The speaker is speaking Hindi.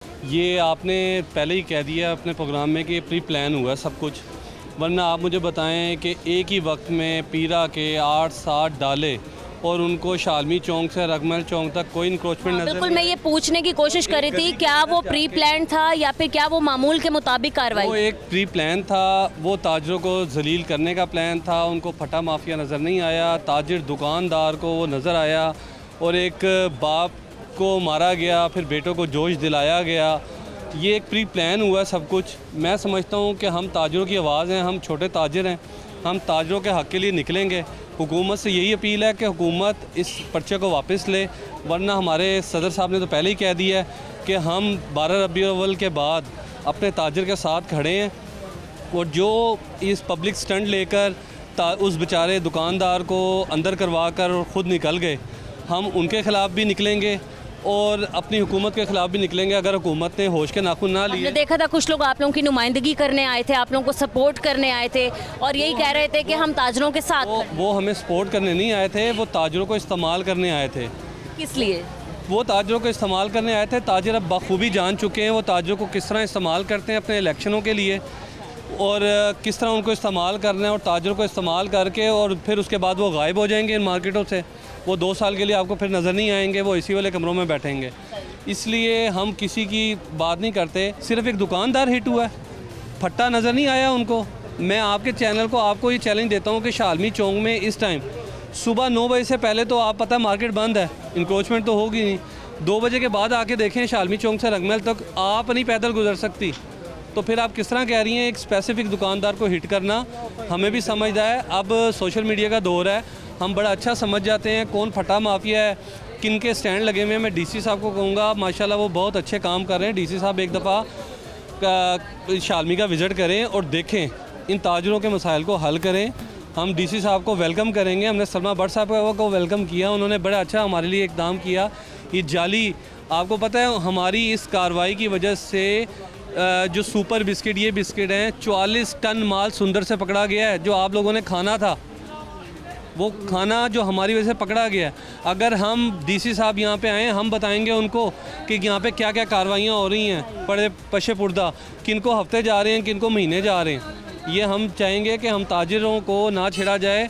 ये आपने पहले ही कह दिया अपने प्रोग्राम में कि प्री प्लान हुआ है सब कुछ, वरना आप मुझे बताएं कि एक ही वक्त में पीरा के 8-7 डाले और उनको शालमी चौक से रगमल चौक तक कोई इंक्रोचमेंट नजर बिल्कुल, नहीं मैं ये पूछने की कोशिश कर रही थी, क्या वो प्री प्लान था या फिर क्या वो मामूल के मुताबिक वो कार्रवाई? एक प्री प्लान था। वो ताजरों को जलील करने का प्लान था। उनको फटा माफिया नज़र नहीं आया, ताजिर दुकानदार को वो नज़र आया और एक बाप को मारा गया, फिर बेटों को जोश दिलाया गया। ये एक प्री प्लान हुआ सब कुछ। मैं समझता हूँ कि हम ताजरों की आवाज़ हैं, हम छोटे ताजिर हैं, हम ताजरों के हक़ के लिए निकलेंगे। हुकूमत से यही अपील है कि हुकूमत इस पर्चे को वापस ले, वरना हमारे सदर साहब ने तो पहले ही कह दिया है कि हम 12 रबी अव्वल के बाद अपने ताजिर के साथ खड़े हैं। और जो इस पब्लिक स्टंट लेकर उस बेचारे दुकानदार को अंदर करवा कर और ख़ुद निकल गए, हम उनके ख़िलाफ़ भी निकलेंगे और अपनी हुकूमत के ख़िलाफ़ भी निकलेंगे। अगर हुकूमत ने होश के नाखून ना हमने लिए। देखा था कुछ लोग आप लोगों की नुमाइंदगी करने आए थे, आप लोगों को सपोर्ट करने आए थे और यही कह रहे थे कि हम ताजरों के साथ खड़े हैं। वो हमें सपोर्ट करने नहीं आए थे, वो ताजरों को इस्तेमाल करने आए थे। किस लिए? वो ताजरों को इस्तेमाल करने आए थे। ताजिर अब बखूबी जान चुके हैं वो ताजरों को किस तरह इस्तेमाल करते हैं अपने इलेक्शनों के लिए और किस तरह उनको इस्तेमाल करना है, और ताजरों को इस्तेमाल करके और फिर उसके बाद वो गायब हो जाएंगे इन मार्केटों से। वो 2 साल के लिए आपको फिर नज़र नहीं आएंगे, वो इसी वाले कमरों में बैठेंगे। इसलिए हम किसी की बात नहीं करते। सिर्फ एक दुकानदार हिट हुआ है, फट्टा नज़र नहीं आया उनको। मैं आपके चैनल को आपको ये चैलेंज देता हूँ कि शालमी चौक में इस टाइम सुबह 9 बजे से पहले तो आप पता है मार्केट बंद है, इंक्रोचमेंट तो होगी नहीं। 2 बजे के बाद आके देखें शालमी चौक से रगमल तक आप नहीं पैदल गुजर सकती। तो फिर आप किस तरह कह रही हैं एक स्पेसिफिक दुकानदार को हिट करना? हमें भी समझ है, अब सोशल मीडिया का दौर है, हम बड़ा अच्छा समझ जाते हैं कौन फटा माफिया है, किन के स्टैंड लगे हुए हैं। मैं डीसी साहब को कहूँगा, माशाल्लाह वो बहुत अच्छे काम कर रहे हैं। डीसी साहब एक दफ़ा शालमी का विज़िट करें और देखें, इन ताजरों के मसाइल को हल करें। हम डीसी साहब को वेलकम करेंगे। हमने सलमा भट्ट साहब को वेलकम किया, उन्होंने बड़ा अच्छा हमारे लिए इक़दाम किया। ये जाली, आपको पता है हमारी इस कार्रवाई की वजह से जो सुपर बिस्किट, ये बिस्किट हैं, 44 टन माल सुंदर से पकड़ा गया है। जो आप लोगों ने खाना था वो खाना जो हमारी वजह से पकड़ा गया है। अगर हम डीसी साहब यहाँ पे आएँ, हम बताएंगे उनको कि यहाँ पे क्या क्या कार्रवाइयाँ हो रही हैं बड़े पशे पुर्दा, किन को हफ्ते जा रहे हैं, किन को महीने जा रहे हैं। ये हम चाहेंगे कि हम ताजिरों को ना छेड़ा जाए।